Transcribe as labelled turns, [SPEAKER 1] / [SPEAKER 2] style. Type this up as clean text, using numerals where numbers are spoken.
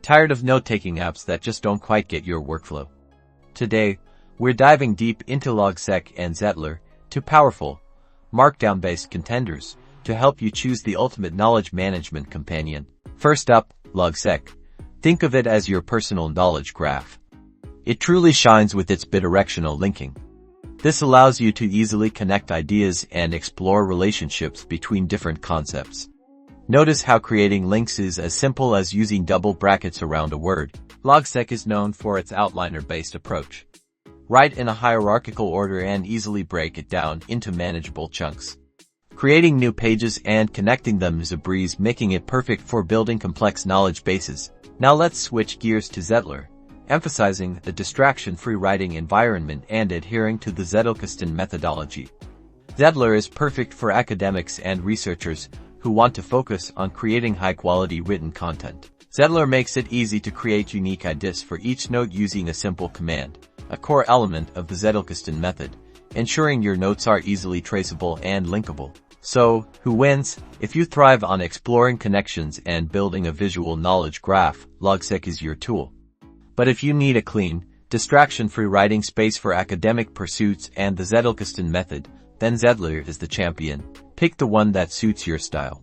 [SPEAKER 1] Tired of note-taking apps that just don't quite get your workflow? Today, we're diving deep into Logsec and Zettlr, two powerful, markdown-based contenders, to help you choose the ultimate knowledge management companion. First up, Logsec. Think of it as your personal knowledge graph. It truly shines with its bidirectional linking. This allows you to easily connect ideas and explore relationships between different concepts. Notice how creating links is as simple as using double brackets around a word. Logsec is known for its outliner-based approach. Write in a hierarchical order and easily break it down into manageable chunks. Creating new pages and connecting them is a breeze, making it perfect for building complex knowledge bases. Now let's switch gears to Zettlr, emphasizing the distraction-free writing environment and adhering to the Zettelkasten methodology. Zettlr is perfect for academics and researchers who want to focus on creating high-quality written content. Zettlr makes it easy to create unique ideas for each note using a simple command, a core element of the Zettelkasten method, ensuring your notes are easily traceable and linkable. So, who wins? If you thrive on exploring connections and building a visual knowledge graph, Logsec is your tool. But if you need a clean, distraction-free writing space for academic pursuits and the Zettelkasten method, then Zettlr is the champion. Pick the one that suits your style.